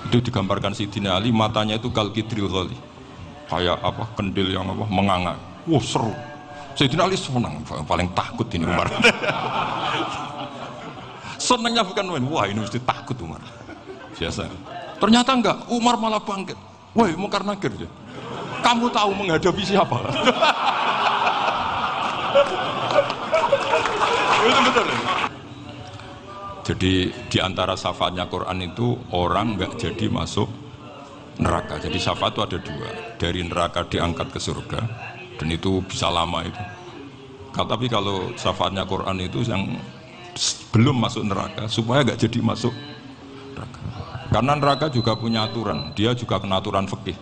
Itu digambarkan Sidina Ali, matanya itu kalkidril ghali, kayak apa, kendil yang apa, menganga. Wah seru. Sidina Ali senang, paling takut ini Umar. Senangnya bukan main, wah ini mesti takut Umar. Biasa. Ternyata enggak, Umar malah bangkit. Woi, Munkar Nakir ya. Kamu tahu menghadapi siapa? Itu betul. Jadi di antara syafaatnya Quran itu orang nggak jadi masuk neraka. Jadi syafaat itu ada dua. Dari neraka diangkat ke surga, dan itu bisa lama itu. Tapi kalau syafaatnya Quran itu yang belum masuk neraka supaya nggak jadi masuk neraka. Karena neraka juga punya aturan, dia juga kena aturan fikih.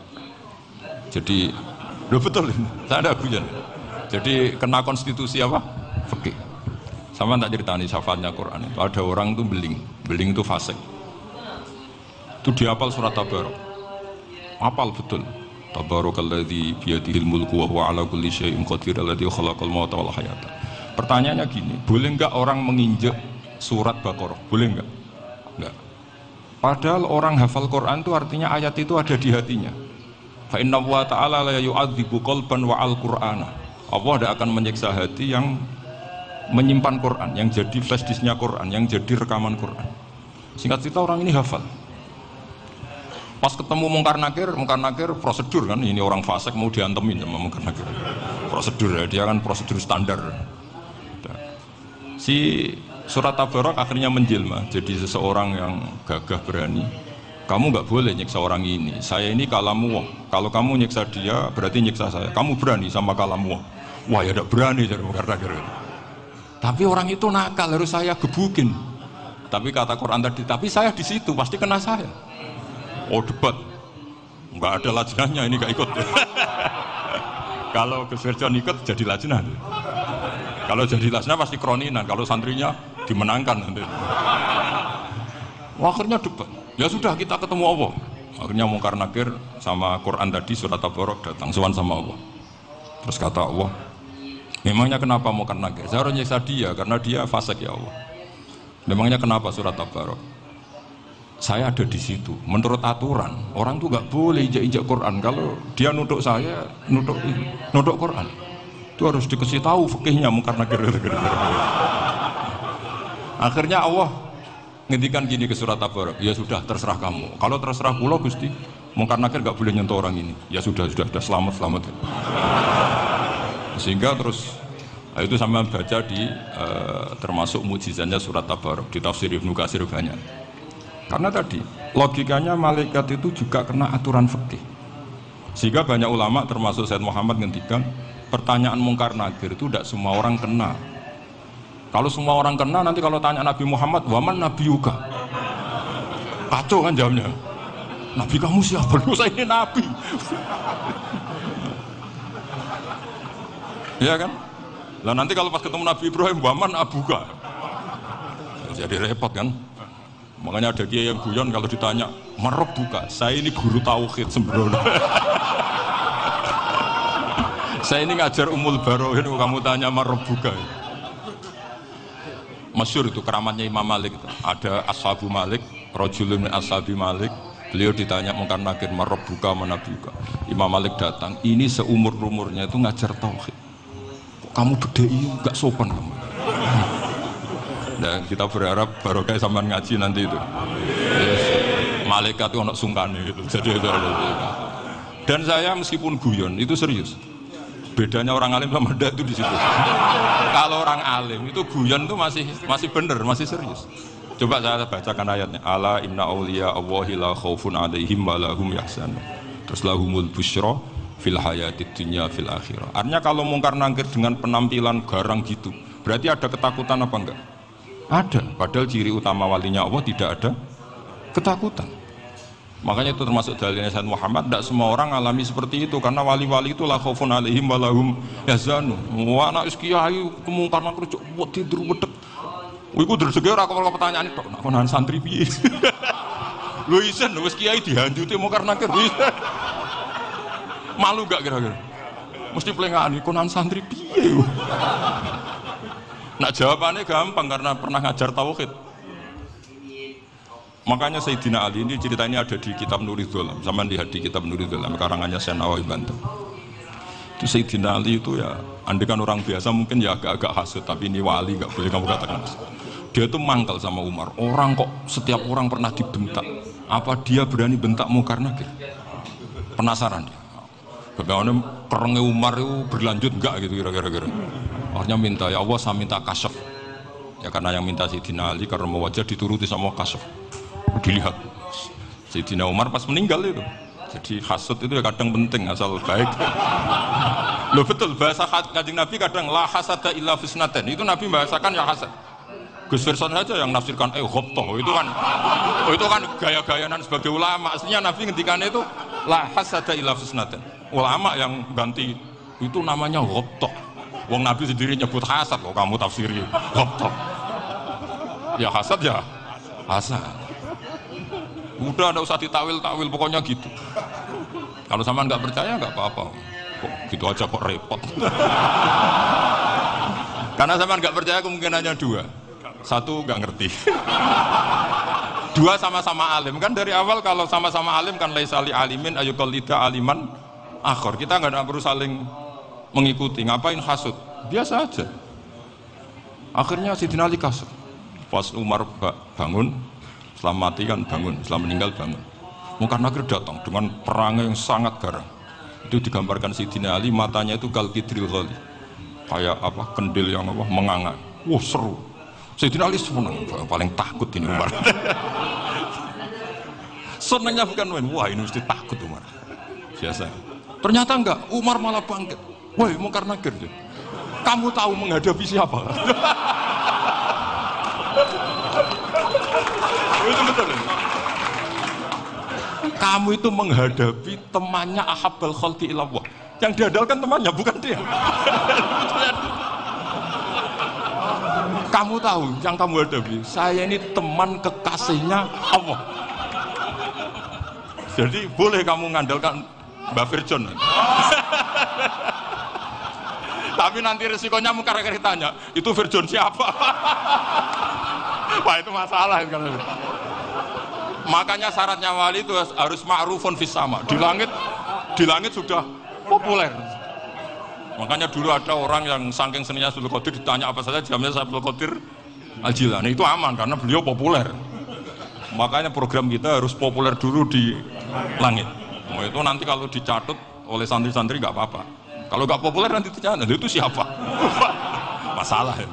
Jadi, loh betul ini, saya ada hujan. Jadi kena konstitusi apa? Fikih. Sama tak ceritani syafaatnya Quran itu ada orang itu beling itu fasik. Itu dihafal surat Tabarok. Hafal betul. Tabarakalladzi biyadihil mulku wa huwa ala kulli syai'in qadir alladzi khalaqal mauta wal hayata. Pertanyaannya gini, boleh enggak orang menginjak surat Baqarah? Boleh enggak? Enggak. Padahal orang hafal Quran itu artinya ayat itu ada di hatinya. Fa inna wa ta'ala la yu'adzibu qalban wa al-Qur'ana. Allah tidak akan menyiksa hati yang menyimpan Quran, yang jadi flash disknya Quran, yang jadi rekaman Quran. Singkat cerita orang ini hafal. Pas ketemu Munkar Nakir prosedur kan, ini orang fasik mau diantemin sama Munkar Nakir. Prosedur ya, dia kan prosedur standar. Si surat Tabarok akhirnya menjelma jadi seseorang yang gagah berani. Kamu nggak boleh nyiksa orang ini. Saya ini kalamu. Kalau kamu nyiksa dia berarti nyiksa saya. Kamu berani sama kalamu. Wah ya tidak berani jadi Munkar Nakir. Tapi orang itu nakal, harus saya gebukin. Tapi kata Quran tadi, tapi saya di situ pasti kena saya. Oh debat, nggak ada lajnahnya ini nggak ikut. Kalau Gus Wirjon ikut jadi lajnah. Kalau jadi lajnah pasti kroninan. Kalau santrinya dimenangkan nanti. Akhirnya debat. Ya sudah kita ketemu Allah. Akhirnya Munkar Nakir sama Quran tadi surat Tabarok datang sowan sama Allah. Terus kata Allah, memangnya kenapa Munkar Nakir? Saya harus nyiksa dia karena dia fasik ya Allah. Memangnya kenapa surat Tabarok? Saya ada di situ. Menurut aturan orang tuh nggak boleh injak-injak Quran. Kalau dia nutuk saya, nutuk Quran, itu harus dikasih tahu fikihnya Munkar Nakir. Akhirnya Allah ngendikan gini ke surat Tabarok. Ya sudah terserah kamu. Kalau terserah pulau Gusti, Munkar Nakir nggak boleh nyentuh orang ini. Ya sudah selamat. Sehingga terus itu sama baca di termasuk mukjizatnya surat Tabarok di tafsir Ibnu Katsir banyak. Karena tadi logikanya malaikat itu juga kena aturan fikih. Sehingga banyak ulama termasuk Said Muhammad ngendikan pertanyaan Munkar Nakir itu tidak semua orang kena. Kalau semua orang kena nanti kalau tanya Nabi Muhammad, waman nabiyuka? Kacau kan jawabnya. Nabi kamu siapa? Lu saya ini nabi. Ya kan? Lah nanti kalau pas ketemu Nabi Ibrahim, waman abuka? Jadi repot kan? Makanya ada kiai yang guyon kalau ditanya, marab buka? Saya ini guru tauhid sembrono. Saya ini ngajar Ummul Barohin, kamu tanya marab buka? Masyhur itu keramatnya Imam Malik itu. Ada Ashabu Malik, rajulun min ashabi Malik. Beliau ditanya Munkar Nakir, marab buka mana buka? Imam Malik datang, ini seumur-umurnya itu ngajar tauhid. Kamu bedai nggak sopan kamu. Nah, kita berharap barokah sampean ngaji nanti itu. Yes. Malaikat itu anak sungkane gitu. Jadi itu. Dan saya meskipun guyon itu serius. Bedanya orang alim sama ndak itu di situ. Kalau orang alim itu guyon itu masih bener, masih serius. Coba saya bacakan ayatnya. Ala inna auliya Allahi la khaufun alaihim wa lahum yahzanun. Terus lahumul busyra fil hayatid dunya fil akhirah. Artinya kalau Munkar Nakir dengan penampilan garang gitu, berarti ada ketakutan apa enggak? Ada. Padahal ciri utama walinya Allah tidak ada ketakutan. Makanya itu termasuk dalilnya Sayyid Muhammad. Tidak semua orang alami seperti itu karena wali-wali itu la khaufun alaihim wa lahum yahzanun. Wah anak kiai Munkar Nakir cuk tidur wedeg. Iku dresege ora kok pertanyaan tok nek konan santri piye. Lho isen wis kiai dihanjuti Munkar Nakir. Malu gak kira-kira? Mesti pelengani konan santri piye. Nah jawabannya gampang karena pernah ngajar tauhid. Makanya Sayyidina Ali ini ceritanya ada di kitab Nurul Dholam. Sama lihat di kitab Nurul Dholam karangannya Syekh Nawawi Banten. Itu Sayyidina Ali itu ya, andai kan orang biasa mungkin ya agak-agak hasut, tapi ini wali nggak boleh kamu katakan. Dia itu mangkal sama Umar. Orang kok setiap orang pernah dibentak. Apa dia berani bentak Munkar Nakir? Penasaran dia. Bagaimana kerengnya Umar itu berlanjut enggak gitu kira-kira. Akhirnya minta, ya Allah saya minta kasyaf. Ya karena yang minta Sayyidina Ali karena mau wajah dituruti sama kasyaf. Dilihat Sayyidina Umar pas meninggal itu. Jadi hasud itu ya kadang penting asal baik. Loh betul, bahasa Kanjeng Nabi kadang la hasada illa fisnaten. Itu Nabi bahasakan ya hasad. Gus Verson saja yang nafsirkan ghobtoh itu kan gaya-gayanan sebagai ulama. Aslinya Nabi ngendikannya itu la hasada illa fisnaten. Ulama yang ganti itu namanya ghobtoh. Wong Nabi sendiri nyebut hasad kok kamu tafsiri ghobtoh. Ya hasad ya hasad. Udah nggak usah ditawil-tawil pokoknya gitu. Kalau sama nggak percaya nggak apa-apa. Kok gitu aja kok repot. Karena sama nggak percaya kemungkinannya dua. Satu nggak ngerti. Dua sama-sama alim kan dari awal kalau sama-sama alim kan laisali alimin ayuqallida aliman akhor. Kita nggak perlu saling mengikuti. Ngapain hasud? Biasa aja. Akhirnya Sayyidina Ali kasut. Pas Umar bangun, setelah mati kan bangun, setelah meninggal bangun. Munkar Nakir datang dengan perang yang sangat garang. Itu digambarkan Sayyidina Ali matanya itu kal kidril ghali. Kayak apa? Kendil yang apa? Menganga. Wah seru. Sayyidina Ali senang, paling takut ini Umar. Senangnya bukan main, wah ini mesti takut Umar. Biasa. Ternyata enggak, Umar malah bangkit. Woi Munkar Nakir, kamu tahu menghadapi siapa? Itu betul. Kamu itu menghadapi temannya Ahabbal Khalqi ilallah. Yang diandalkan temannya bukan dia. Kamu tahu yang kamu hadapi, saya ini teman kekasihnya Allah. Jadi boleh kamu mengandalkan Mbak Virjon. Tapi nanti resikonya Munkar Nakir tanya, itu Virjon siapa? Wah itu masalah. Makanya syaratnya wali itu harus ma'rufun fis sama. Di langit sudah populer. Makanya dulu ada orang yang saking seninya Abdul Qadir ditanya apa saja jamnya Abdul Qadir Al-Jilani itu aman karena beliau populer. Makanya program kita harus populer dulu di langit. Oh, itu nanti kalau dicatut oleh santri-santri nggak apa-apa. Kalau nggak populer nanti dicatat itu siapa? Masalah ya.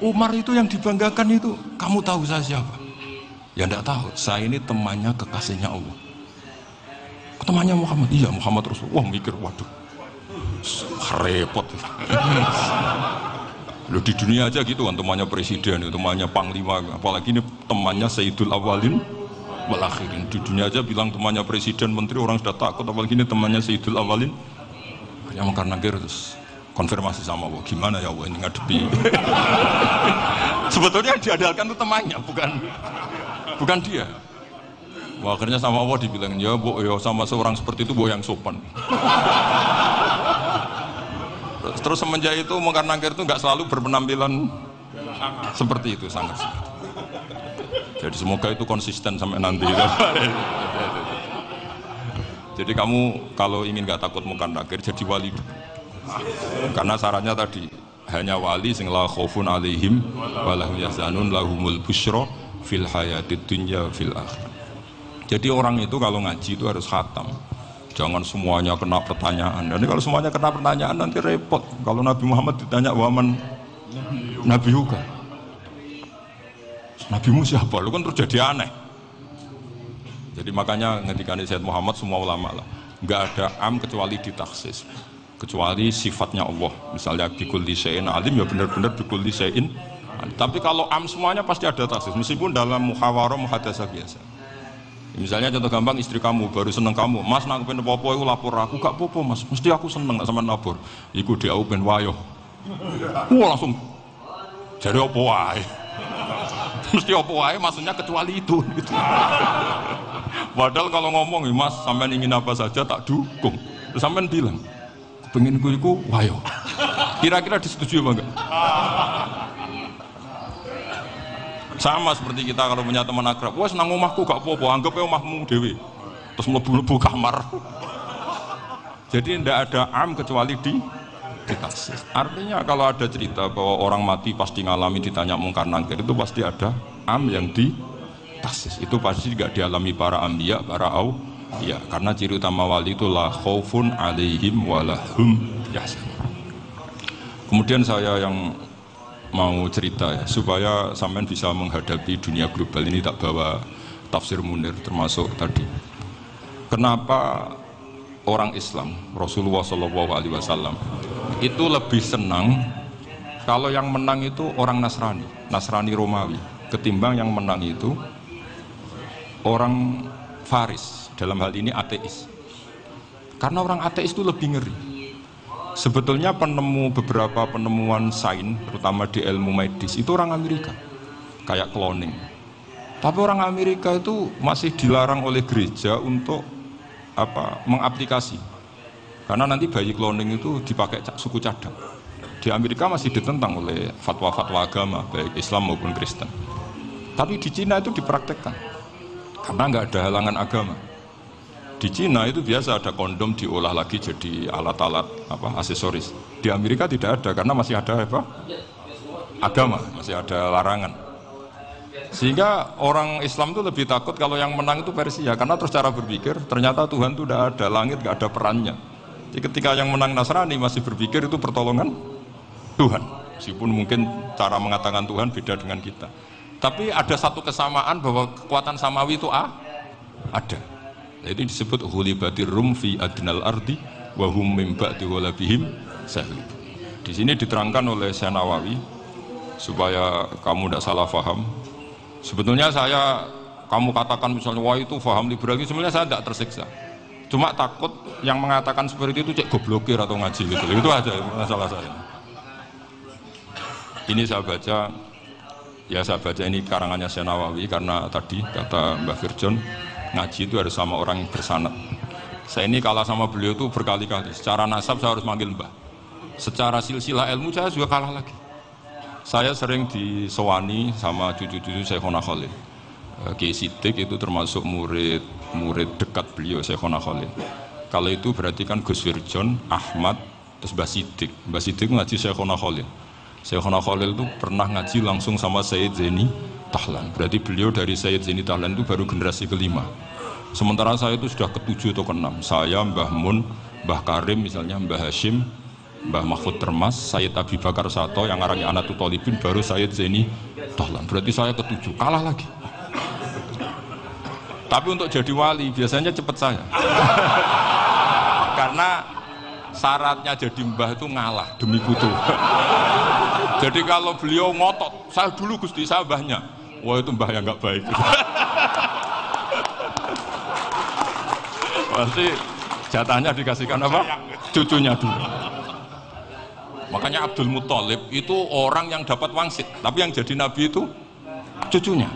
Umar itu yang dibanggakan itu, kamu tahu saya siapa? Ya enggak tahu, saya ini temannya kekasihnya Allah. Temannya Muhammad, iya Muhammad Rasul. Wah mikir, waduh, repot. Loh di dunia aja gitu kan, temannya presiden, temannya panglima, apalagi ini temannya Sayyidul Awalin wal Akhirin. Di dunia aja bilang temannya presiden, menteri, orang sudah takut, apalagi ini temannya Sayyidul Awalin. Yang Munkar Nakir terus konfirmasi sama Allah, gimana ya Allah ini ngadepi. Sebetulnya yang diandalkan itu temannya, bukan dia. Wah, akhirnya sama Allah dibilang, ya bu, ya sama seorang seperti itu bu yang sopan. Terus semenjak itu Munkar Nakir itu nggak selalu berpenampilan seperti itu, sangat. Jadi semoga itu konsisten sampai nanti. Jadi kamu kalau ingin nggak takut Munkar Nakir, jadi wali. Karena syaratnya tadi hanya wali sing la khaufun alaihim walahum yahzanun lahumul busyra fil hayatid dunya fil akhir. Jadi orang itu kalau ngaji itu harus khatam. Jangan semuanya kena pertanyaan. Dan kalau semuanya kena pertanyaan nanti repot. Kalau Nabi Muhammad ditanya waman Nabi juga. Nabimu siapa? Lu kan terus jadi aneh. Jadi makanya ngendikane Sayyid Muhammad semua ulama lah. Enggak ada am kecuali ditaksis. Kecuali sifatnya Allah. Misalnya bikulli syai'in alim ya benar-benar bikulli syai'in. Tapi kalau am semuanya pasti ada taksis. Meskipun dalam muhawarah muhadasah biasa. Misalnya contoh gampang, istri kamu baru seneng kamu, mas nak pengen popo aku lapor aku, gak popo mas, mesti aku seneng nak sama lapor. Iku dia aku pengen wayo. Wah langsung jadi apa wae. Mesti apa wae maksudnya kecuali itu. Gitu. Padahal kalau ngomong, mas sampean ingin apa saja tak dukung. Terus sampean bilang, pengen iku wayo. Kira-kira disetujui apa enggak? Sama seperti kita kalau punya teman akrab, wah senang omahku gak apa-apa, anggap omahmu dewi, terus mlebu-mlebu kamar. Jadi tidak ada am kecuali di taksis. Artinya kalau ada cerita bahwa orang mati pasti ngalami ditanya mungkar nangkir, itu pasti ada am yang di taksis. Itu pasti tidak dialami para ambiya, para ya, karena ciri utama wali itu la khaufun alaihim walahum yahzanun. Kemudian saya yang mau cerita ya, supaya sampean bisa menghadapi dunia global ini, tak bawa tafsir Munir termasuk tadi. Kenapa orang Islam, Rasulullah SAW itu lebih senang kalau yang menang itu orang Nasrani Romawi, ketimbang yang menang itu orang Faris, dalam hal ini ateis. Karena orang ateis itu lebih ngeri. Sebetulnya beberapa penemuan sains, terutama di ilmu medis, itu orang Amerika, kayak cloning. Tapi orang Amerika itu masih dilarang oleh gereja untuk mengaplikasi. Karena nanti bayi cloning itu dipakai suku cadang. Di Amerika masih ditentang oleh fatwa-fatwa agama, baik Islam maupun Kristen. Tapi di Cina itu dipraktekkan, karena nggak ada halangan agama. Di Cina itu biasa ada kondom diolah lagi jadi alat-alat aksesoris. Di Amerika tidak ada karena masih ada agama, masih ada larangan. Sehingga orang Islam itu lebih takut kalau yang menang itu Persia, karena terus cara berpikir ternyata Tuhan itu tidak ada, langit nggak ada perannya. Jadi ketika yang menang Nasrani masih berpikir itu pertolongan Tuhan, meskipun mungkin cara mengatakan Tuhan beda dengan kita. Tapi ada satu kesamaan bahwa kekuatan samawi itu ada. Itu disebut hulibatir rum fi adnal ardi wa hum min ba'di ghalabihim sahlib. Di sini diterangkan oleh Syekh Nawawi supaya kamu tidak salah paham. Sebetulnya kamu katakan misalnya wah itu paham liberal, sebenarnya saya tidak tersiksa. Cuma takut yang mengatakan seperti itu cek goblokir atau ngaji gitu. Itu aja masalah saya. Ini saya baca ini karangannya Syekh Nawawi, karena tadi kata Mbah Firjon ngaji itu harus sama orang yang bersanad. Saya ini kalah sama beliau itu berkali-kali. Secara nasab saya harus manggil mbah. Secara silsilah ilmu saya juga kalah lagi. Saya sering disewani sama cucu-cucu Syekhona Khalil. Kiai Siddiq itu termasuk murid dekat beliau, Syekhona Khalil. Kalau itu berarti kan Gus Firjon, Ahmad, terus Mbah Siddiq. Mbah Siddiq ngaji Syekhona Khalil. Syekhona Khalil itu pernah ngaji langsung sama Sayyid Zaini Tahlan. Berarti beliau dari Sayyid Zaini Tahlan itu baru generasi kelima. Sementara saya itu sudah ke-7 atau ke-6. Saya, Mbah Mun, Mbah Karim misalnya, Mbah Hashim, Mbah Mahfud Termas, Sayyid Abi Bakar Sato yang arahnya Anatul Talibin, baru Sayyid Zaini Tahlan. Berarti saya ke-7, kalah lagi. Tapi untuk jadi wali biasanya cepat saya. Karena syaratnya jadi mbah itu ngalah demi putu. Jadi kalau beliau ngotot, saya dulu Gusti, saya mbahnya. Wah itu mbah yang nggak baik. Pasti jatahnya dikasihkan apa? Cucunya dulu. Makanya Abdul Muthalib itu orang yang dapat wangsit, tapi yang jadi nabi itu cucunya.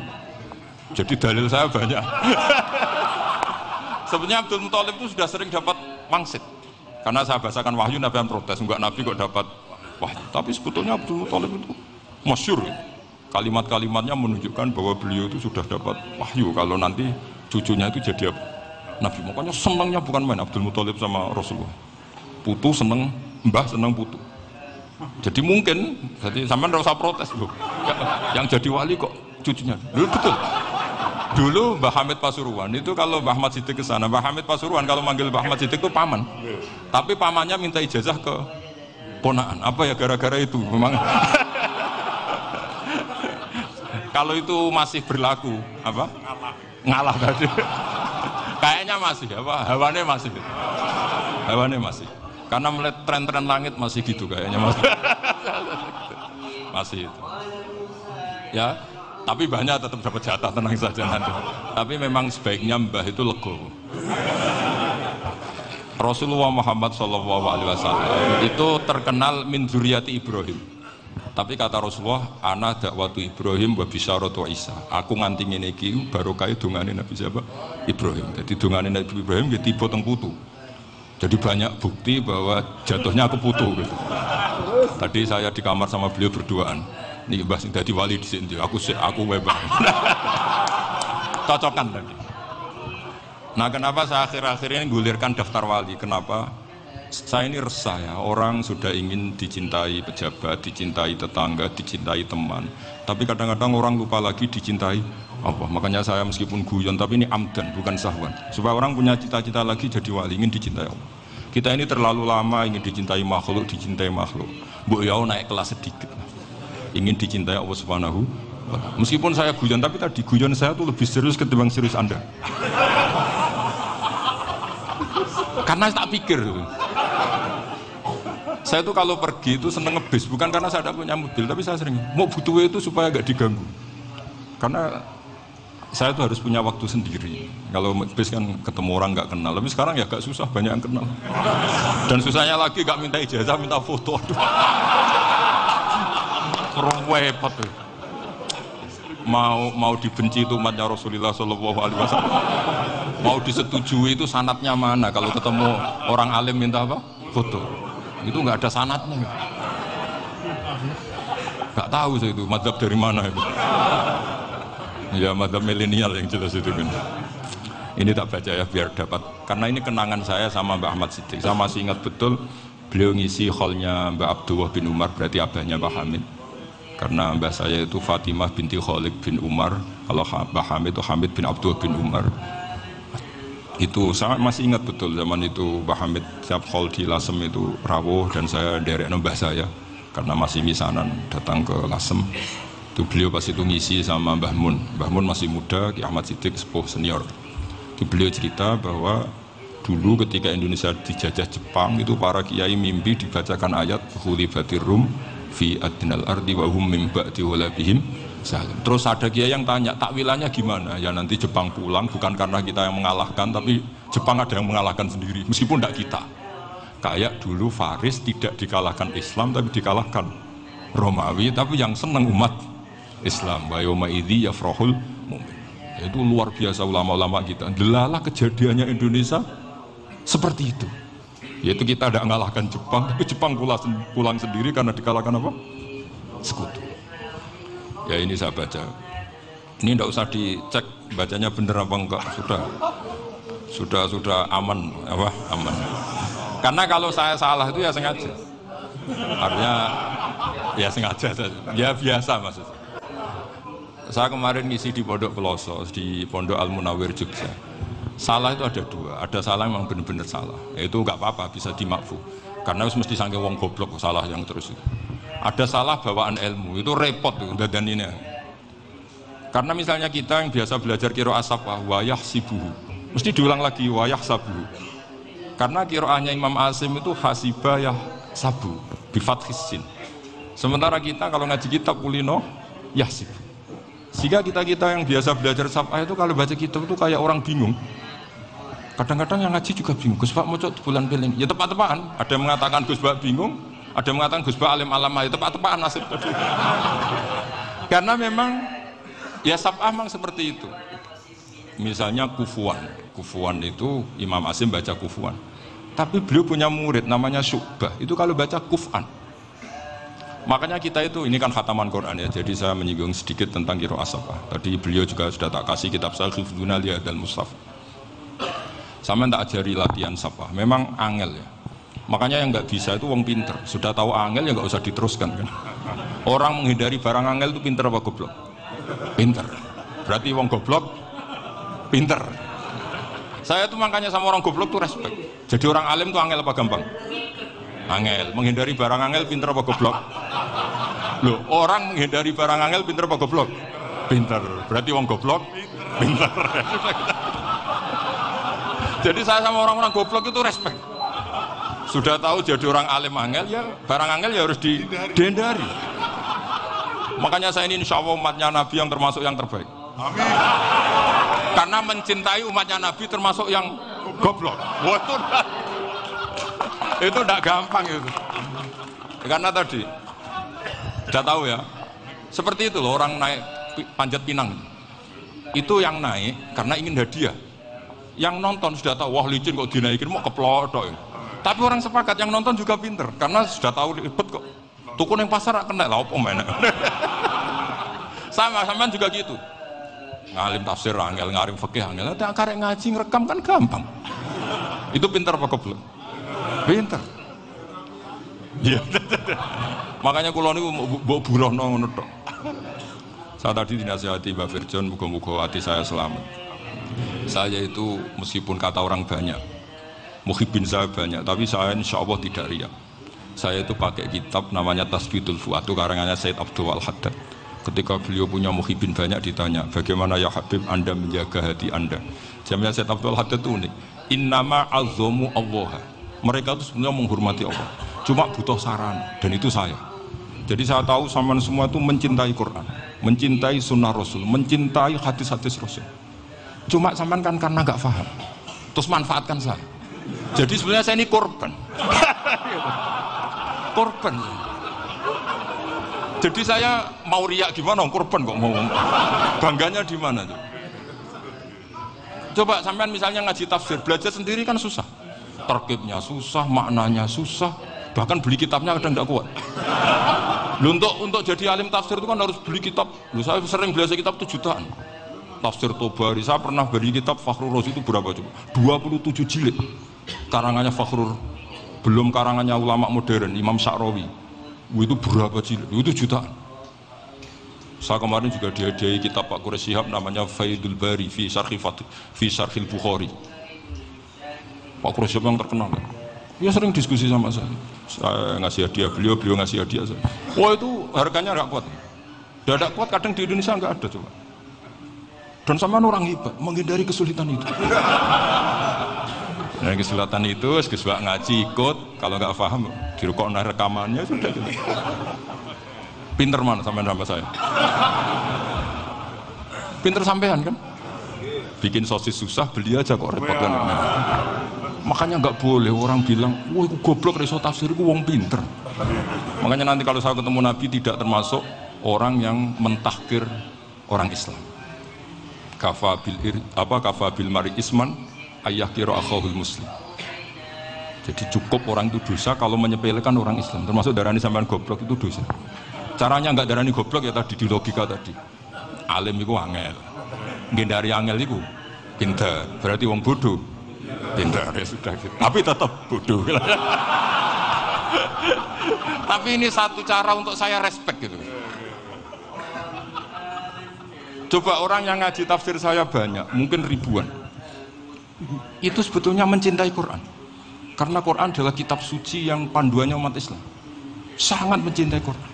Jadi dalil saya banyak. Sebenarnya Abdul Muthalib itu sudah sering dapat wangsit. Karena saya bahasakan wahyu, Nabi yang protes, enggak nabi kok dapat wahyu. Tapi sebetulnya Abdul Muthalib itu masyhur. Kalimat-kalimatnya menunjukkan bahwa beliau itu sudah dapat wahyu kalau nanti cucunya itu jadi nabi. Makanya senangnya bukan main Abdul Muthalib sama Rasulullah. Putu seneng, mbah seneng putu. Jadi mungkin, jadi sampean enggak usah protes loh. Yang jadi wali kok cucunya. Dulu betul. Dulu Mbah Hamid Pasuruan itu kalau Mbah Ahmad Siddiq ke sana, Mbah Hamid Pasuruan kalau manggil Mbah Ahmad Siddiq itu paman. Tapi pamannya minta ijazah ke ponakan. Apa ya gara-gara itu memang. Kalau itu masih berlaku apa? Ngalah tadi. Kayaknya masih apa? Hawane masih. Karena melihat tren-tren langit masih gitu kayaknya masih. Masih itu. Ya. Tapi banyak tetap dapat jatah, tenang saja nanti. Tapi memang sebaiknya mbah itu legowo. Rasulullah Muhammad SAW itu terkenal min dzurriyyati Ibrahim. Tapi kata Rasulullah, ana dakwatu Ibrahim wa bisyaratu Isa. Aku nganti ngene iki barokah dongane Nabi siapa? Ibrahim. Jadi dongane Nabi Ibrahim ya tiba teng putu. Jadi banyak bukti bahwa jatuhnya aku putu gitu. Tadi saya di kamar sama beliau berduaan. Nih Mbah sing dadi wali dhisik ndi? Aku wae Mbah. Cocokan tadi. Nah, kenapa saya akhir-akhir ini gulirkan daftar wali? Kenapa? Saya ini resah ya, orang sudah ingin dicintai pejabat, dicintai tetangga, dicintai teman. Tapi kadang-kadang orang lupa lagi dicintai apa. Makanya saya meskipun guyon, tapi ini amdan, bukan sahwan. Supaya orang punya cita-cita lagi jadi wali, ingin dicintai Allah. Kita ini terlalu lama ingin dicintai makhluk. Mbok ya naik kelas sedikit. Ingin dicintai Allah Subhanahu wa Ta'ala. Meskipun saya guyon, tapi tadi guyon saya tuh lebih serius ketimbang serius Anda. Karena tak pikir saya tuh kalau pergi itu seneng ngebis, bukan karena saya tidak punya mobil, tapi saya sering mau butuh itu supaya gak diganggu. Karena saya tuh harus punya waktu sendiri. Kalau ngebis kan ketemu orang gak kenal, tapi sekarang ya gak susah, banyak yang kenal. Dan susahnya lagi gak minta ijazah, minta foto. Repot tuh. Mau dibenci itu umatnya Rasulullah SAW, mau disetujui itu sanatnya mana? Kalau ketemu orang alim minta apa? Foto. Itu nggak ada sanatnya. Nggak tahu saya itu madzhab dari mana itu. Ya madzhab milenial yang jelas itu kan. Ini tak baca ya biar dapat, karena ini kenangan saya sama Mbak Ahmad Siddiq. Saya masih ingat betul beliau ngisi hallnya Mbak Abdullah bin Umar, berarti abahnya Mbak Hamid. Karena mbah saya itu Fatimah binti Khalid bin Umar, kalau Mbah Hamid itu Hamid bin Abdullah bin Umar. Itu saya masih ingat betul zaman itu Mbah Hamid tiap hall di Lasem itu rawuh dan saya derek mbah saya karena masih misanan datang ke Lasem. Itu beliau pas itu ngisi sama Mbah Mun. Mbah Mun masih muda, Ki Ahmad Siddiq sepuh senior. Itu beliau cerita bahwa dulu ketika Indonesia dijajah Jepang itu para kiai mimpi dibacakan ayat Khulifatir Rum fi adnal ardi wa hum min ba'di walabihim salim. Terus ada kiai yang tanya, takwilannya gimana? Ya nanti Jepang pulang bukan karena kita yang mengalahkan, tapi Jepang ada yang mengalahkan sendiri, meskipun tidak kita. Kayak dulu Faris tidak dikalahkan Islam, tapi dikalahkan Romawi, tapi yang senang umat Islam. Wa yauma idzi yafrahul mu'min. Itu luar biasa ulama-ulama kita. Delalah kejadiannya Indonesia seperti itu. Yaitu kita tidak mengalahkan Jepang, tapi Jepang pulang sendiri karena dikalahkan apa? Sekutu. Ya ini saya baca. Ini tidak usah dicek bacanya bener apa enggak, sudah aman apa? Aman. Karena kalau saya salah itu ya sengaja. Artinya ya sengaja saja. Ya biasa maksudnya. Saya kemarin ngisi di Pondok Peloso, di Pondok Al Munawir Jogja. Salah itu ada dua, ada salah yang memang benar-benar salah, itu nggak apa-apa, bisa dimakfu, karena mesti sangke wong goblok salah yang terus itu. Ada salah bawaan ilmu, itu repot tuh dan ini. Karena misalnya kita yang biasa belajar qiraah safah wayah sibuhu, mesti diulang lagi wayah sabuhu. Karena qiraahnya Imam Asim itu hasibah yah sabu, bifathis sin. Sementara kita kalau ngaji kitab kulino yah sibu. Sehingga kita yang biasa belajar safah itu kalau baca kitab itu kayak orang bingung. Kadang-kadang yang ngaji juga bingung, Gus Pak mau bulan piling, ya tepat-tepatan. Ada yang mengatakan Gus Pak bingung, ada yang mengatakan Gus Pak alim alamah, ya tepat-tepatan nasib tadi. Karena memang ya sab'ah memang seperti itu. Misalnya kufuan itu Imam Asim baca kufuan. Tapi beliau punya murid namanya Syu'bah, itu kalau baca kuf'an. Makanya kita itu, ini kan khataman Quran ya, jadi saya menyinggung sedikit tentang qiraah sab'ah. Tadi beliau juga sudah tak kasih kitab saya Hifdzuna Liyadal Mustafa. Sama tak ajari latihan sab'ah, memang angel ya. Makanya yang nggak bisa itu wong pinter, sudah tahu angel ya nggak usah diteruskan kan. Orang menghindari barang angel itu pinter apa goblok? Pinter. Berarti wong goblok pinter. Saya tuh makanya sama orang goblok tuh respect. Jadi orang alim tuh angel apa gampang? Angel. Menghindari barang angel pinter apa goblok? Loh, orang menghindari barang angel pinter apa goblok? Pinter. Berarti wong goblok pinter. Jadi saya sama orang-orang goblok itu respect. Sudah tahu jadi orang alim angel ya, barang angel ya harus dihindari. Makanya saya ini insya Allah umatnya Nabi yang termasuk yang terbaik. Amin. Karena mencintai umatnya Nabi termasuk yang goblok. Itu tidak gampang itu. Karena tadi sudah tahu ya, seperti itu loh orang naik panjat pinang. Itu yang naik karena ingin hadiah. Yang nonton sudah tahu, wah licin kok dinaikin mau keplotok. Tapi orang sepakat yang nonton juga pinter karena sudah tahu ribet kok. Tukun yang pasar kena lah apa mana. Sama juga gitu. Ngalim tafsir angel, ngalim fikih angel. Tapi karek ngaji ngerekam kan gampang. Itu pintar apa goblok? Pintar. Iya. Makanya kula niku mbok burohno ngono tok. Saya tadi dinasihati Mbak Firjon, muga-muga hati saya selamat. Saya itu meskipun kata orang banyak, muhibbin saya banyak, tapi saya insya Allah tidak riya. Saya itu pakai kitab namanya Tasbidul Fuad, itu karangannya Said Abdul Al-Haddad. Ketika beliau punya muhibbin banyak ditanya, bagaimana ya Habib Anda menjaga hati Anda? Jamnya Said Abdul Al-Haddad itu unik. Innama azzamu Allah. Mereka itu sebenarnya menghormati Allah, cuma butuh saran, dan itu saya. Jadi saya tahu sampean semua itu mencintai Quran, mencintai sunnah Rasul, mencintai hadis-hadis Rasul. Cuma sampean kan karena nggak paham, terus manfaatkan saya. Jadi sebenarnya saya ini korban. Korban. Jadi saya mau riak gimana? Korban kok mau. Bangganya di mana tuh? Coba sampean misalnya ngaji tafsir, belajar sendiri kan susah. Terkibnya susah, maknanya susah, bahkan beli kitabnya kadang nggak kuat. Loh, untuk jadi alim tafsir itu kan harus beli kitab. Loh, saya sering belajar kitab itu jutaan. Tafsir Tobari, saya pernah beli kitab Fakhrur Razi itu berapa coba? 27 jilid. Karangannya Fakhrur, belum karangannya ulama modern, Imam Sya'rawi. Itu berapa jilid? Itu jutaan. Saya kemarin juga dihadiahi kitab Pak Quraish Shihab namanya Faidul Bari fi Syarhil Bukhari. Pak Quraish Shihab yang terkenal. Dia sering diskusi sama saya ngasih hadiah beliau ngasih hadiah saya. Wah, itu harganya nggak kuat. Tidak kuat, kadang di Indonesia nggak ada coba. Dan sama orang hebat menghindari kesulitan itu. Nah, kesulitan itu sebab ngaji ikut, kalau nggak paham dirukok rekamannya sudah gitu. Pinter mana sampean sama saya? Pinter sampean kan? Bikin sosis susah, beli aja kok repot kan. Makanya nggak boleh orang bilang, wah itu goblok reso tafsir, itu wong pinter. Makanya nanti kalau saya ketemu Nabi tidak termasuk orang yang mentahkir orang Islam. Kafa bil mari isman ayah kira akhahul muslim. Jadi cukup orang itu dosa kalau menyepelekan orang Islam, termasuk darani sampean goblok itu dosa. Caranya nggak darani goblok ya tadi di logika tadi. Alim itu angel, ngendari angel itu pinter, berarti wong bodoh. Pintar ya sudah gitu. Tapi tetap bodoh. Tapi ini satu cara untuk saya respect gitu. Coba orang yang ngaji tafsir saya banyak, mungkin ribuan. Itu sebetulnya mencintai Quran. Karena Quran adalah kitab suci yang panduannya umat Islam. Sangat mencintai Quran.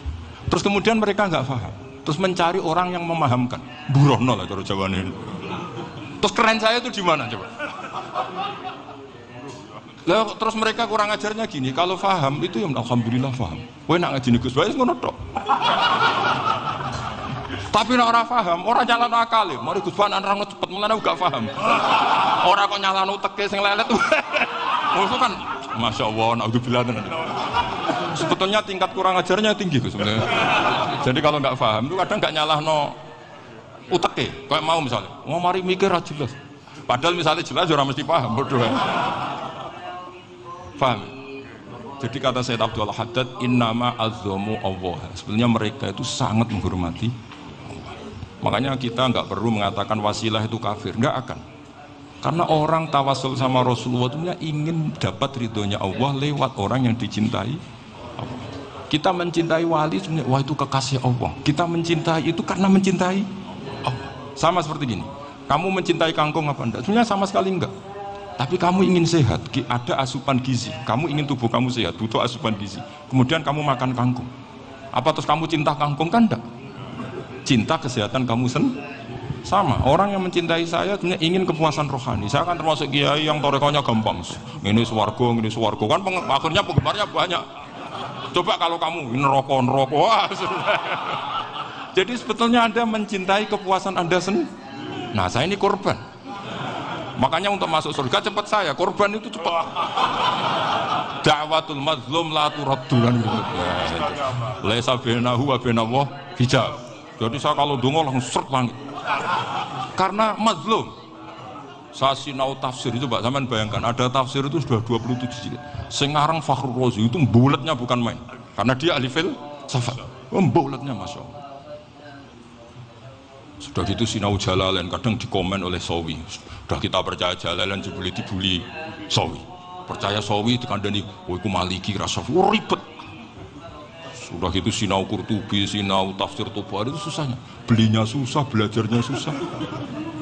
Terus kemudian mereka nggak paham. Terus mencari orang yang memahamkan. Burono lah kalau jawabannya. Terus keren saya itu di mana coba? Lah terus mereka kurang ajarnya gini, kalau paham itu ya alhamdulillah paham. Kowe nak ngaji Gus Bae ngono tok. Tapi nek ora paham, ora nyalano akale. Mari Gus Bae nerangno cepet mulane gak paham. Ora kok nyalano teke sing lelet. Itu kan masyaallah naudzubillah. Sebetulnya tingkat kurang ajarnya tinggi Gus sebenarnya. Jadi kalau nggak paham itu kadang nggak nyalahno uteke. Kayak mau misalnya, mau mari mikir aja jelas. Padahal misalnya jelas orang mesti paham, bodoh. Paham? Jadi kata Sayyid Abdul Haddad, innama azzamu Allah. Sebenarnya mereka itu sangat menghormati Allah. Makanya kita nggak perlu mengatakan wasilah itu kafir, nggak akan. Karena orang tawasul sama Rasulullah itu ingin dapat ridhonya Allah lewat orang yang dicintai Allah. Kita mencintai wali sebenarnya, wah itu kekasih Allah. Kita mencintai itu karena mencintai Allah. Sama seperti gini. Kamu mencintai kangkung apa enggak? Sebenarnya sama sekali enggak. Tapi kamu ingin sehat, ada asupan gizi. Kamu ingin tubuh kamu sehat, butuh asupan gizi. Kemudian kamu makan kangkung. Apa terus kamu cinta kangkung kan enggak? Cinta kesehatan kamu sama. Orang yang mencintai saya sebenarnya ingin kepuasan rohani. Saya kan termasuk kiai yang torekonya gampang. Ini swarga kan akhirnya penggemarnya banyak. Coba kalau kamu neraka. Wah, jadi sebetulnya Anda mencintai kepuasan Anda sendiri. Nah, saya ini korban. Makanya untuk masuk surga cepat saya, korban itu cepat. Da'watul mazlum la turaddu lan gitu. Laisa bainahu wa bainallah hijab. Jadi saya kalau donga langsung seret langit. Karena mazlum. Saya sinau tafsir itu, Pak, sampean bayangkan ada tafsir itu sudah 27 jilid. Sing ngarang Fakhrur Razi itu bulatnya bukan main. Karena dia ahli filsafat. Bulatnya Masya Allah. Sudah gitu sinau Jalalain kadang dikomen oleh Sawi. Sudah kita percaya Jalalain dibuli Sawi. Percaya Sawi dikandani, "Oh iku Maliki rasa ribet." Sudah gitu sinau Qurtubi, sinau tafsir Tabari itu susahnya. Belinya susah, belajarnya susah.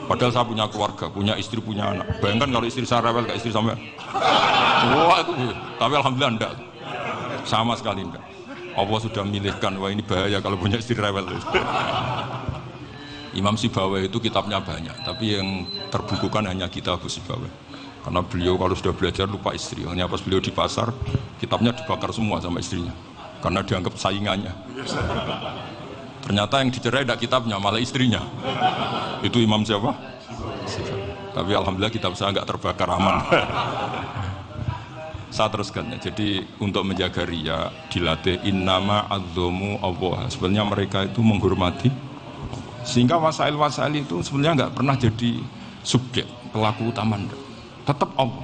Padahal saya punya keluarga, punya istri, punya anak. Bayangkan kalau istri saya rewel kayak istri sampai. Wah itu. Tapi alhamdulillah enggak. Sama sekali enggak. Allah sudah milihkan, wah ini bahaya kalau punya istri rewel. Imam Sibawai itu kitabnya banyak, tapi yang terbukukan hanya kitab Sibawai. Karena beliau kalau sudah belajar lupa istri. Hanya pas beliau di pasar, kitabnya dibakar semua sama istrinya. Karena dianggap saingannya. Ternyata yang dicerai tidak kitabnya, malah istrinya. Itu Imam siapa? Tapi alhamdulillah kitab saya nggak terbakar, aman. Saya teruskan ya. Jadi untuk menjaga riya dilatih innama adzomu Allah. Sebenarnya mereka itu menghormati. Sehingga wasail itu sebenarnya nggak pernah jadi subjek pelaku utama, tetap Allah.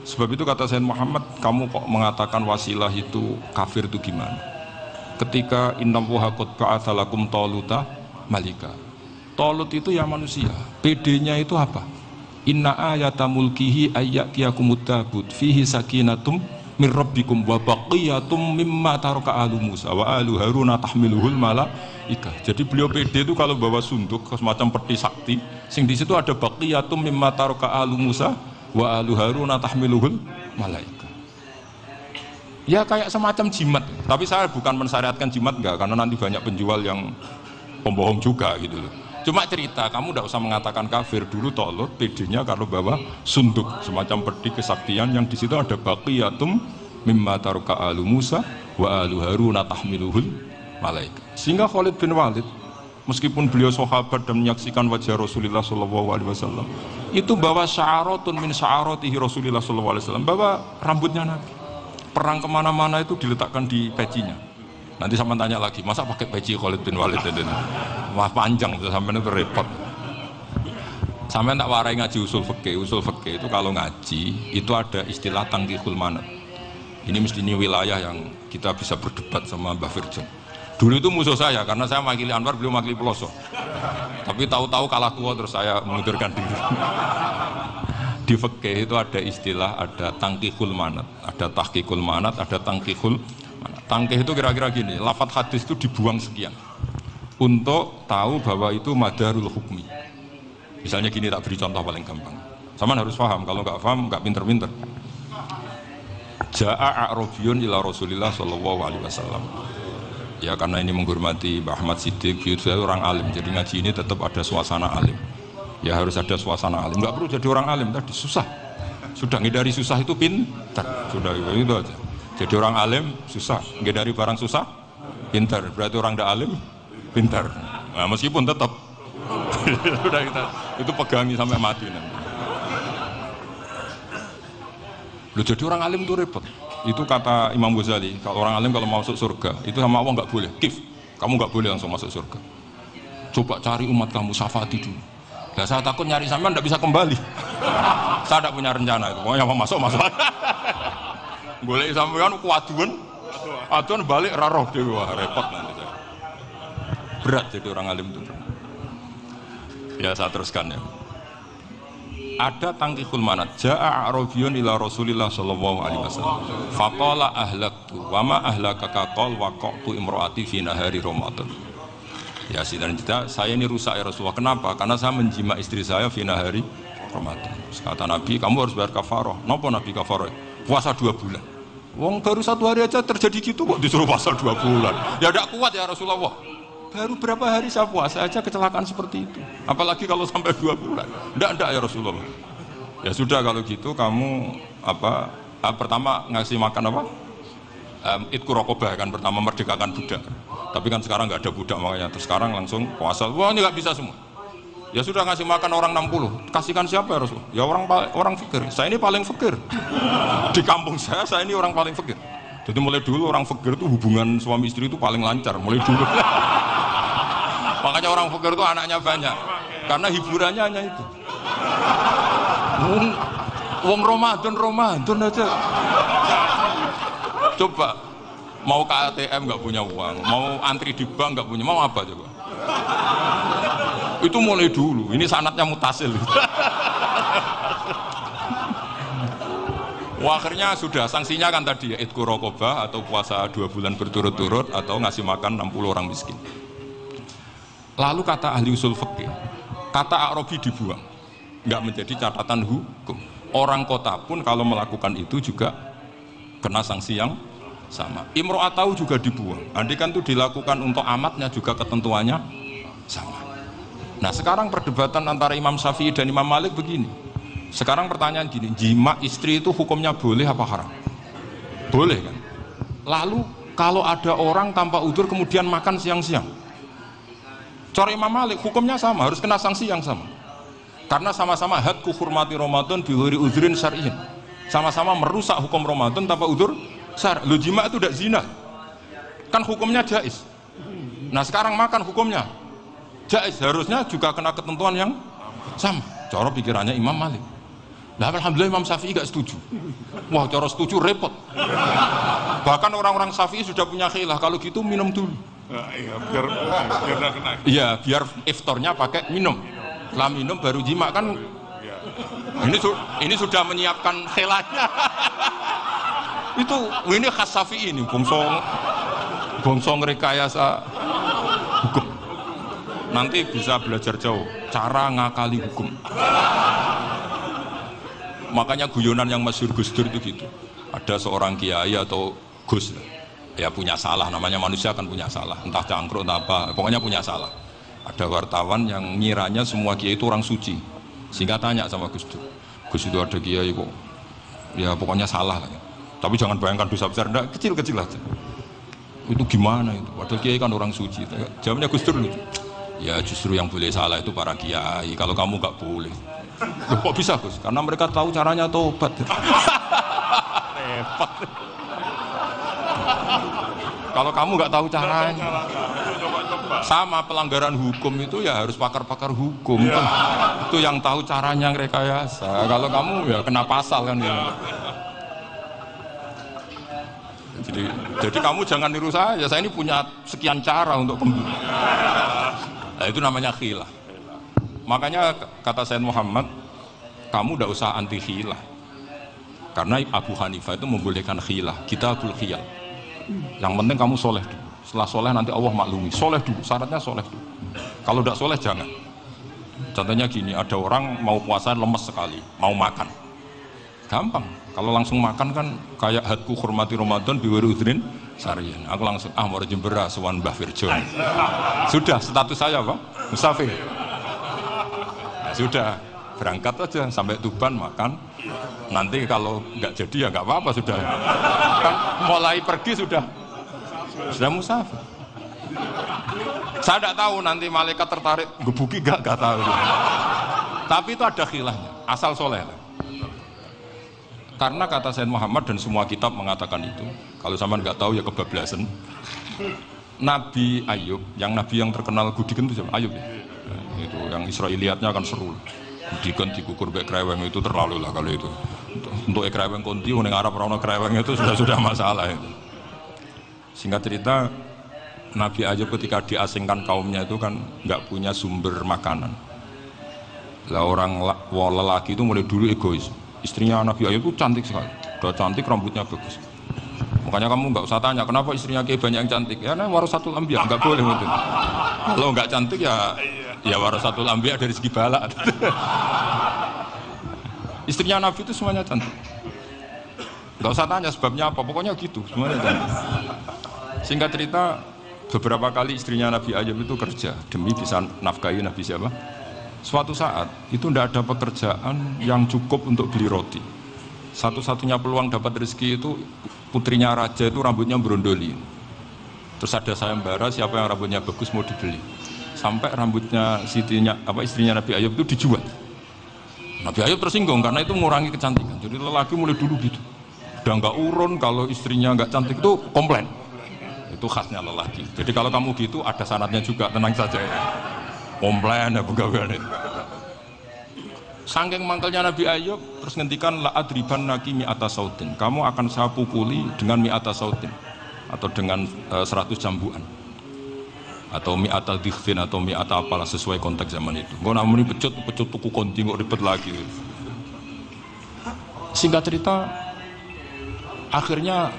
Sebab itu kata Sayyid Muhammad, kamu kok mengatakan wasilah itu kafir itu gimana? Ketika innallaha qad ba'atsa lakum taluta malika. Talut itu ya manusia. PD-nya itu apa? Inna ayata mulkihi ayyakiyakumut tabut fihi sakinatum min rabbikum wa baqiyatum mimma taraka alu Musa wa alu Haruna tahmiluhul malaikah. Jadi beliau PD itu kalau bawa sunduk semacam peti sakti, sing di situ ada baqiyatum mimma taraka alu Musa wa alu Haruna tahmiluhul malaikah. Ya kayak semacam jimat. Tapi saya bukan mensyariatkan jimat enggak, karena nanti banyak penjual yang pembohong juga gitu loh. Cuma cerita, kamu tidak usah mengatakan kafir. Dulu Talut PD-nya kalau bawa sunduk semacam peti kesaktian yang di situ ada baqiyatum mimma taraka alu Musa wa alu Haruna tahmiluhul malaika. Sehingga Khalid bin Walid meskipun beliau sahabat dan menyaksikan wajah Rasulullah SAW, itu bawa sya'aratun min sya'aratihi Rasulullah SAW, bawa rambutnya Nabi. Perang kemana-mana itu diletakkan di pecinya. Nanti sama tanya lagi, masa pakai peci Khalid bin Walid ini? Wah panjang, sampai itu repot. Sampai tak warai ngaji usul fikih. Usul fikih itu kalau ngaji itu ada istilah tangkihul manat. Ini mesti ini wilayah yang kita bisa berdebat sama Mbah Firjan. Dulu itu musuh saya karena saya makili Anwar, beliau makili Peloso. Tapi tahu-tahu kalah tua terus saya mengundurkan diri. Di fikih itu ada istilah, ada tangkihul manat, ada tahqiqul manat, ada tangkihul. Tangkih itu kira-kira gini, lafadz hadis itu dibuang sekian untuk tahu bahwa itu madarul hukmi. Misalnya gini, tak beri contoh paling gampang. Sama harus paham, kalau nggak paham nggak pinter-pinter. Ja'a a'rabiyun ila Rasulillah sallallahu alaihi wasallam. Ya karena ini menghormati Mbah Ahmad Siddiq, saya orang alim, jadi ngaji ini tetap ada suasana alim. Ya harus ada suasana alim. Nggak perlu jadi orang alim, tadi susah. Sudah ngindari susah itu pintar. Sudah itu aja. Jadi orang alim susah, nggak dari barang susah, pintar. Berarti orang tidak alim, pintar. Nah, meskipun tetap, sudah kita itu pegangi sampai mati nanti. Loh, jadi orang alim itu repot. Itu kata Imam Ghazali, kalau orang alim kalau mau masuk surga, itu sama Allah nggak boleh. Kif, kamu nggak boleh langsung masuk surga. Coba cari umat kamu, syafati dulu. Nah, saya takut nyari sampean nggak bisa kembali. Saya tidak punya rencana itu. Pokoknya mau masuk. Boleh sampean kuaduan, aduan balik raroh dewi, wah repot nanti saya. Berat jadi orang alim itu. Ya saya teruskan ya. Ada tangkihul manat. Ja'a a'rabiyun ila Rasulillah sallallahu alaihi wasallam. Faqala ahlaktu wa ma ahlakaka qal waqa'tu imraati fi nahari Ramadan. Ya sidang saya ini rusak ya Rasulullah. Kenapa? Karena saya menjima istri saya fi nahari Ramadan. Kata Nabi, kamu harus bayar kafarah. Napa Nabi kafarah? Puasa 2 bulan. Wong baru 1 hari aja terjadi gitu kok disuruh puasa 2 bulan. Ya tidak kuat ya Rasulullah. Baru berapa hari saya puasa aja kecelakaan seperti itu. Apalagi kalau sampai 2 bulan. Tidak ya Rasulullah. Ya sudah kalau gitu kamu pertama ngasih makan apa? Idku rokobah kan, pertama merdekakan budak. Tapi kan sekarang nggak ada budak makanya. Terus sekarang langsung puasa. Wah ini nggak bisa semua. Ya sudah ngasih makan orang 60, kasihkan siapa ya Rasul? Ya orang fakir. Saya ini paling fakir di kampung saya ini orang paling fakir. Jadi mulai dulu orang fakir itu hubungan suami istri itu paling lancar mulai dulu. Makanya orang fakir itu anaknya banyak karena hiburannya hanya itu. Wong Ramadan aja. Coba mau ke ATM nggak punya uang, mau antri di bank nggak punya, mau apa coba? Itu mulai dulu. Ini sanatnya mutasil. Wah, akhirnya sudah sanksinya kan tadi ya, idku rokobah atau puasa 2 bulan berturut-turut atau ngasih makan 60 orang miskin. Lalu kata ahli usul fikih, kata A'rabi dibuang, nggak menjadi catatan hukum. Orang kota pun kalau melakukan itu juga kena sanksi yang sama. Imro'atau juga dibuang. Andai kan itu dilakukan untuk amatnya juga ketentuannya sama. Nah sekarang perdebatan antara Imam Syafi'i dan Imam Malik begini. Sekarang pertanyaan gini, jima istri itu hukumnya boleh apa haram? Boleh kan? Lalu kalau ada orang tanpa udzur kemudian makan siang-siang, cara Imam Malik hukumnya sama, harus kena sanksi yang sama. Karena sama-sama hadku hurmati Ramadan bighairi udzrin syar'iyyin. Sama-sama merusak hukum Ramadan tanpa udzur syar'i. Lu jima itu tidak zina. Kan hukumnya jaiz. Nah sekarang makan hukumnya jaiz, harusnya juga kena ketentuan yang sama. Cara pikirannya Imam Malik. Nah, alhamdulillah Imam Syafi'i gak setuju. Wah, cara setuju repot. Bahkan orang-orang Syafi'i sudah punya khilaf, kalau gitu minum dulu. Iya, biar kena. Iya, biar iftarnya pakai minum. Setelah minum baru jima kan. Ini sudah menyiapkan khilafnya. Ini khas Syafi'i ini, bongsong rekayasa hukum. Nanti bisa belajar jauh cara ngakali hukum. Makanya guyonan yang masyhur Gus Dur itu gitu. Ada seorang kiai atau Gus ya punya salah, namanya manusia kan punya salah, entah cangkruk entah apa, pokoknya punya salah. Ada wartawan yang ngiranya semua kiai itu orang suci, sehingga tanya sama Gus Dur, Gus itu ada kiai kok ya pokoknya salah lah ya. Tapi jangan bayangkan dosa besar, enggak, kecil-kecil aja. Itu gimana itu? Padahal kiai kan orang suci. Jawabnya Gus Dur lucu. Ya justru yang boleh salah itu para kiai, kalau kamu nggak boleh. Loh, kok bisa Gus? Karena mereka tahu caranya tobat. Repot. Kalau kamu nggak tahu caranya, sama pelanggaran hukum itu ya harus pakar-pakar hukum. Ya. Itu yang tahu caranya rekayasa. Kalau kamu ya kena pasal kan ya. Jadi kamu jangan niru saya ini punya sekian cara untuk pembunuh. Nah, itu namanya khilaf. Makanya kata Sayyid Muhammad, kamu tidak usah anti khilaf. Karena Abu Hanifah itu membolehkan khilaf, kitabul khiyal. Yang penting kamu soleh dulu. Setelah soleh nanti Allah maklumi. Soleh dulu, syaratnya soleh dulu. Kalau tidak soleh jangan. Contohnya gini, ada orang mau puasa lemes sekali, mau makan. Gampang. Kalau langsung makan kan kayak hadku hormati Ramadan biwiri udrin syar'iyyin. Aku langsung mau jembera sowan Mbah Firjon. Sudah status saya Pak, musafir. Nah, sudah berangkat aja sampai Tuban makan. Nanti kalau nggak jadi ya nggak apa-apa sudah. Kan mulai pergi sudah musafir. Saya tidak tahu nanti malaikat tertarik gebuki nggak tahu. Tapi itu ada khilafnya, asal soleh lah. Karena kata Sayyid Muhammad dan semua kitab mengatakan itu. Kalau sama nggak tahu ya kebablasan. Nabi Ayub, nabi yang terkenal Gudiken itu siapa? Ayub ya? Itu yang Israiliyatnya kan seru. Gudiken dikukur bek kreweng itu terlalu lah kalau itu. Untuk kreweng konti, yang Arab orang kreweng itu sudah masalah itu. Singkat cerita, Nabi Ayub ketika diasingkan kaumnya itu kan nggak punya sumber makanan. Lah orang lelaki itu mulai dulu egois. Istrinya Nabi Ayub itu cantik sekali, udah cantik, rambutnya bagus. Makanya kamu nggak usah tanya kenapa istrinya kayak banyak yang cantik. Ya, warasatul anbiya, nggak boleh gitu. Kalau nggak cantik ya warasatul anbiya dari segi balak. Istrinya Nabi itu semuanya cantik. Nggak usah tanya sebabnya apa, pokoknya gitu, semuanya cantik. Singkat cerita, beberapa kali istrinya Nabi Ayub itu kerja demi bisa nafkahi Nabi siapa? Suatu saat itu tidak ada pekerjaan yang cukup untuk beli roti. Satu-satunya peluang dapat rezeki itu putrinya raja itu rambutnya berondoli. Terus ada sayembara siapa yang rambutnya bagus mau dibeli. Sampai rambutnya istrinya Nabi Ayub itu dijual. Nabi Ayub tersinggung karena itu mengurangi kecantikan. Jadi lelaki mulai dulu gitu. Udah nggak urun kalau istrinya nggak cantik itu komplain. Itu khasnya lelaki. Jadi kalau kamu gitu ada syaratnya juga, tenang saja ya. Komplain ya pegawaian itu. Saking mangkelnya Nabi Ayub terus ngendikan la adriban naki mi'ata sautin. Kamu akan saya pukuli dengan mi'ata sautin atau dengan 100 jambuan. atau mi'ata dikhfin atau mi'ata apalah sesuai konteks zaman itu. Engko namuni pecut tuku konti kok ribet lagi. Singkat cerita, akhirnya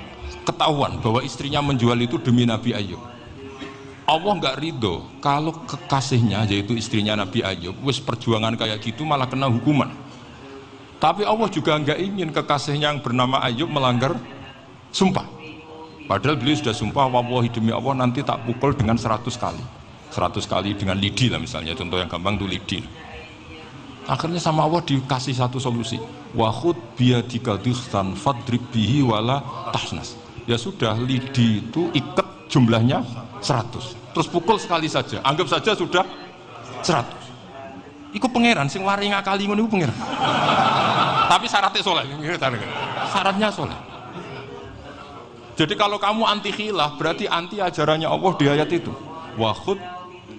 ketahuan bahwa istrinya menjual itu demi Nabi Ayub. Allah nggak ridho kalau kekasihnya yaitu istrinya Nabi Ayub wis perjuangan kayak gitu malah kena hukuman. Tapi Allah juga nggak ingin kekasihnya yang bernama Ayub melanggar sumpah. Padahal beliau sudah sumpah, wallahi demi Allah nanti tak pukul dengan 100 kali. 100 kali dengan lidi lah misalnya, contoh yang gampang itu lidi. Akhirnya sama Allah dikasih satu solusi. Wa khud biyadika dikhtan fadrib bihi wala tahnas. Ya sudah, lidi itu ikat jumlahnya 100. Terus pukul sekali saja. Anggap saja sudah 100. Iku pangeran sing wari ngakali ngono iku pangeran. Tapi syaratnya soleh. Syaratnya soleh. Jadi kalau kamu anti khilaf berarti anti ajarannya Allah di ayat itu. Wa khud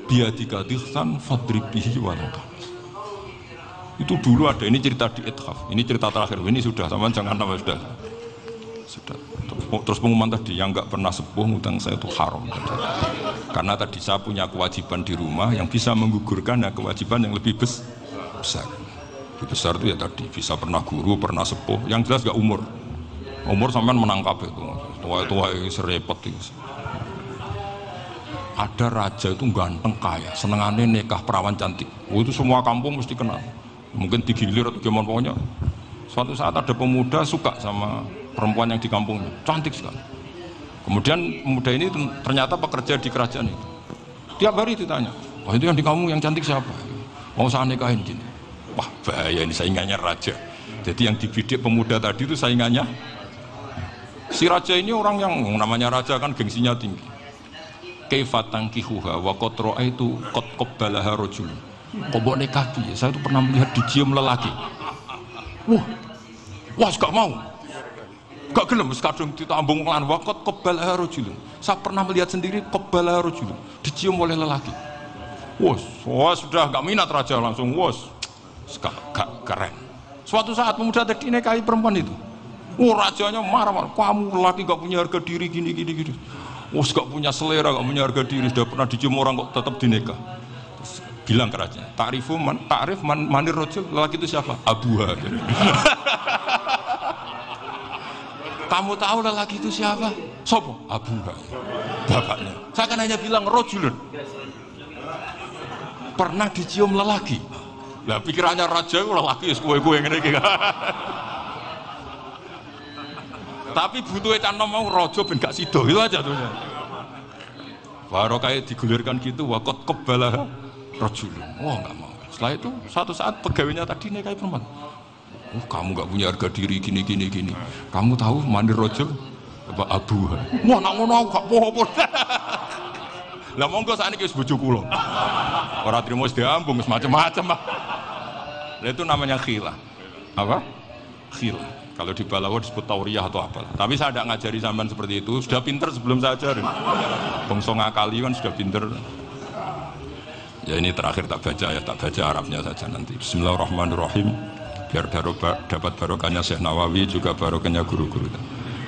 biyadika dikhtan fadrib bihi wala tahnas. Itu dulu ada, ini cerita di Ithaf, ini cerita terakhir, ini sudah, sama jangan nama sudah. Terus pengumuman tadi, yang nggak pernah sepuh ngutang saya itu haram. Karena tadi saya punya kewajiban di rumah yang bisa menggugurkan ya, kewajiban yang lebih besar. Lebih besar itu ya tadi, bisa pernah guru, pernah sepuh, yang jelas nggak umur. Umur sampean menangkap itu, tua-tua serepot itu. Ada raja itu ganteng kaya, senengannya nikah perawan cantik. Itu semua kampung mesti kenal. Mungkin digilir atau gimana pokoknya. Suatu saat ada pemuda suka sama perempuan yang di kampungnya, cantik sekali. Kemudian pemuda ini ternyata pekerja di kerajaan itu. Tiap hari ditanya, oh itu yang di kamu yang cantik siapa? Mau saya nikahin gini. Wah bahaya, ini saingannya raja. Jadi yang dibidik pemuda tadi itu saingannya. Si raja ini orang yang namanya raja kan gengsinya tinggi. Kaifatang kihuha wa qatra itu qad qabbalaha rajul. Kok mbok nikah piye? Saya tuh pernah melihat dicium lelaki. Wah, gak mau. Gak gelem wis kadung ditambung lan waqat qabbalaha rajul. Saya pernah melihat sendiri qabbalaha rajul, dicium oleh lelaki. Wah, sudah gak minat raja langsung gak keren. Suatu saat pemuda tadi nikahi perempuan itu. Rajanya marah-marah, kamu lelaki gak punya harga diri gini. Gak punya selera, gak punya harga diri, sudah pernah dicium orang kok tetap dinikah. Bilang ke raja, takrif manir rojul, lelaki itu siapa? Abuha. Kamu tahu lelaki itu siapa? Sopo? Abuha. Bapaknya. Saya kan hanya bilang rojulun. Pernah dicium lelaki. Lah pikirannya raja lelaki kue-kue ngene iki. Tapi butuhnya canom mau rojo ben gak sido itu aja tuh. Baru kayak digulirkan gitu, wakot kebalah rojulun. Wah nggak mau. Setelah itu suatu saat pegawainya tadi nikahi perempuan. Kamu nggak punya harga diri gini. Kamu tahu mandir rojul apa abu? Wah nak ngono aku gak apa-apa. Lah monggo sakniki wis bojo kula. Ora trimo wis diambung wis macam-macam. Lah itu namanya khilah. Apa? Khilah. Kalau di Balawa disebut tauriyah atau apa. Tapi saya tidak ngajari sampean seperti itu. Sudah pinter sebelum saya ajarin. Bangsa ngakali kan sudah pinter. Ya ini terakhir tak baca Arabnya saja nanti. Bismillahirrahmanirrahim. Biar dapat barokahnya Syekh Nawawi juga barokahnya guru-guru.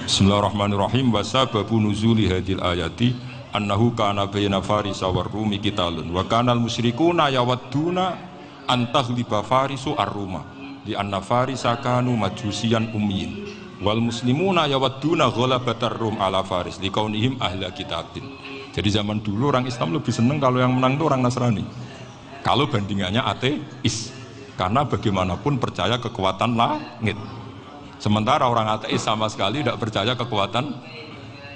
Bismillahirrahmanirrahim. Wa sababu nuzuli hadil ayati annahu kana baina farisa war rumi qitalun wa kana al musyrikuna yawadduna antaghliba farisu ar-ruma di anna farisa kanu majusiyan ummiyin wal muslimuna yawadduna ghalabatar rum ala faris liqaunihim ahla kitabin. Jadi zaman dulu orang Islam lebih senang kalau yang menang itu orang Nasrani. Kalau bandingannya ateis, karena bagaimanapun percaya kekuatan langit. Sementara orang ateis sama sekali tidak percaya kekuatan.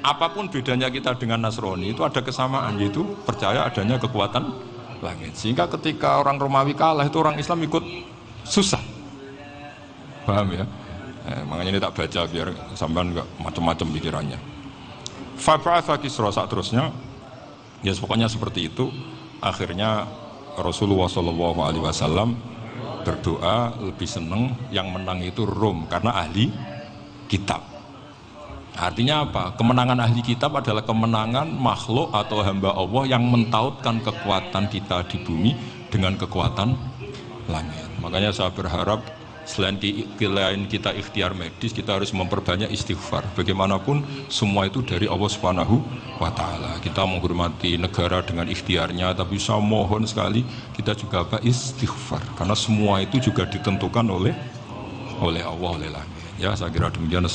Apapun bedanya kita dengan Nasrani itu ada kesamaan, yaitu percaya adanya kekuatan langit. Sehingga ketika orang Romawi kalah itu orang Islam ikut susah. Paham ya? Makanya ini tak baca biar sampean enggak macam-macam pikirannya. Fab'atha Kisra saat terusnya ya pokoknya seperti itu. Akhirnya Rasulullah SAW berdoa lebih senang yang menang itu Rom karena ahli kitab. Artinya apa? Kemenangan ahli kitab adalah kemenangan makhluk atau hamba Allah yang mentautkan kekuatan kita di bumi dengan kekuatan langit. Makanya saya berharap Selain kita ikhtiar medis, kita harus memperbanyak istighfar. Bagaimanapun semua itu dari Allah Subhanahu wa Ta'ala. Kita menghormati negara dengan ikhtiarnya, tapi saya mohon sekali kita juga istighfar, karena semua itu juga ditentukan oleh Allah, oleh langit. Ya, saya kira demikian.